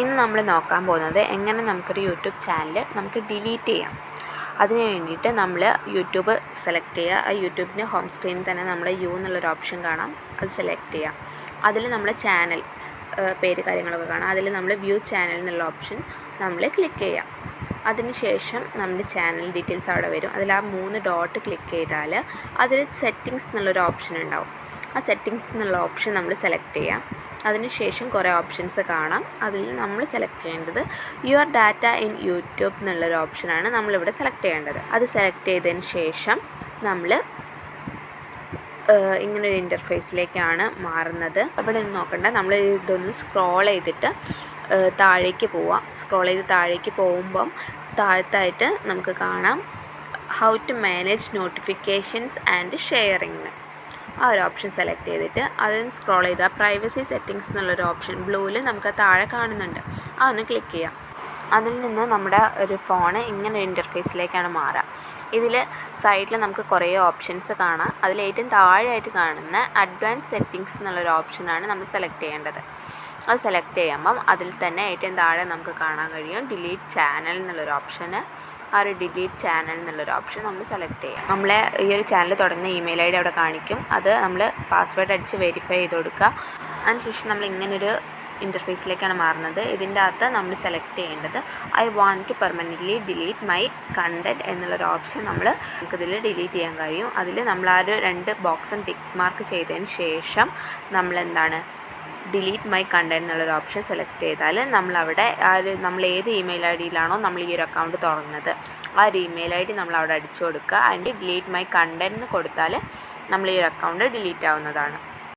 ഇന്ന് നമ്മൾ നോക്കാൻ പോകുന്നത് എങ്ങനെ നമുക്കൊരു യൂട്യൂബ് ചാനൽ നമുക്ക് ഡിലീറ്റ് ചെയ്യാം. അതിന് വേണ്ടിയിട്ട് നമ്മൾ യൂട്യൂബ് സെലക്ട് ചെയ്യുക. ആ യൂട്യൂബിൻ്റെ ഹോം സ്ക്രീനിൽ തന്നെ നമ്മൾ എന്നുള്ളൊരു ഓപ്ഷൻ കാണാം, അത് സെലക്ട് ചെയ്യുക. അതിൽ നമ്മുടെ ചാനൽ പേര് കാര്യങ്ങളൊക്കെ കാണാം. അതിൽ നമ്മൾ വ്യൂ ചാനൽ എന്നുള്ള ഓപ്ഷൻ നമ്മൾ ക്ലിക്ക് ചെയ്യാം. അതിനുശേഷം നമ്മുടെ ചാനൽ ഡീറ്റെയിൽസ് അവിടെ വരും. അതിൽ ആ 3 ഡോട്ട് ക്ലിക്ക് ചെയ്താൽ അതിൽ സെറ്റിങ്സ് എന്നുള്ളൊരു ഓപ്ഷൻ ഉണ്ടാവും. ആ സെറ്റിങ്സ് എന്നുള്ള ഓപ്ഷൻ നമ്മൾ സെലക്ട് ചെയ്യാം. അതിനുശേഷം കുറേ ഓപ്ഷൻസ് കാണാം. അതിൽ നമ്മൾ സെലക്ട് ചെയ്യേണ്ടത് യുവർ ഡാറ്റ ഇൻ യൂട്യൂബ് എന്നുള്ളൊരു ഓപ്ഷനാണ് നമ്മളിവിടെ സെലക്ട് ചെയ്യേണ്ടത്. അത് സെലക്ട് ചെയ്തതിന് ശേഷം നമ്മൾ ഇങ്ങനൊരു ഇൻ്റർഫേസിലേക്കാണ് മാറുന്നത്. അവിടെ നിന്ന് നോക്കണ്ട, നമ്മൾ ഇതൊന്ന് സ്ക്രോൾ ചെയ്തിട്ട് താഴേക്ക് പോവാം. സ്ക്രോൾ ചെയ്ത് താഴേക്ക് പോകുമ്പം താഴത്തായിട്ട് നമുക്ക് കാണാം how to manage notifications and sharing. ആ ഒരു ഓപ്ഷൻ സെലക്ട് ചെയ്തിട്ട് അതിന് സ്ക്രോൾ ചെയ്താൽ പ്രൈവസി സെറ്റിങ്സ് എന്നുള്ളൊരു ഓപ്ഷൻ ബ്ലൂവിൽ നമുക്ക് താഴെ കാണുന്നുണ്ട്. അതൊന്ന് ക്ലിക്ക് ചെയ്യാം. അതിൽ നിന്ന് നമ്മുടെ ഒരു ഫോണ് ഇങ്ങനെ ഒരു ഇൻ്റർഫേസിലേക്കാണ് മാറുക. ഇതിൽ സൈഡിൽ നമുക്ക് കുറേ ഓപ്ഷൻസ് കാണാം. അതിൽ ഏറ്റവും താഴെയായിട്ട് കാണുന്ന അഡ്വാൻസ് സെറ്റിങ്സ് എന്നുള്ളൊരു ഓപ്ഷനാണ് നമ്മൾ സെലക്ട് ചെയ്യേണ്ടത്. അത് സെലക്ട് ചെയ്യുമ്പം അതിൽ തന്നെ ഏറ്റവും താഴെ നമുക്ക് കാണാൻ കഴിയും ഡിലീറ്റ് ചാനൽ എന്നുള്ളൊരു ഓപ്ഷന്. ആ ഒരു ഡിലീറ്റ് ചാനൽ എന്നുള്ളൊരു ഓപ്ഷൻ നമ്മൾ സെലക്ട് ചെയ്യാം. നമ്മളെ ഈ ഒരു ചാനൽ തുടങ്ങുന്ന ഇമെയിൽ ID അവിടെ കാണിക്കും. അത് നമ്മൾ പാസ്വേഡ് അടിച്ച് വെരിഫൈ ചെയ്ത് കൊടുക്കുക. അതിനുശേഷം നമ്മൾ ഇങ്ങനൊരു ഇൻ്റർഫേസിലേക്കാണ് മാറുന്നത്. ഇതിൻ്റെ അകത്ത് നമ്മൾ സെലക്ട് ചെയ്യേണ്ടത് I want to permanently delete my content എന്നുള്ളൊരു ഓപ്ഷൻ നമുക്കിതിൽ ഡിലീറ്റ് ചെയ്യാൻ കഴിയും. അതിൽ നമ്മൾ ആ ഒരു 2 ബോക്സും ടിക്ക് മാർക്ക് ചെയ്തതിന് ശേഷം നമ്മളെന്താണ് ഡിലീറ്റ് മൈ കണ്ടൻറ്റ് എന്നുള്ളൊരു ഓപ്ഷൻ സെലക്ട് ചെയ്താൽ നമ്മളവിടെ നമ്മൾ ഏത് ഇമെയിൽ IDയിലാണോ നമ്മൾ ഈ ഒരു അക്കൗണ്ട് തുറന്നത് ആ ഒരു ഇമെയിൽ ID നമ്മൾ അവിടെ അടിച്ചു കൊടുക്കുക. അതിൻ്റെ ഡിലീറ്റ് മൈ കണ്ടൻറ്റ് എന്ന് കൊടുത്താൽ നമ്മൾ ഈ ഒരു അക്കൗണ്ട് ഡിലീറ്റ് ആവുന്നതാണ്.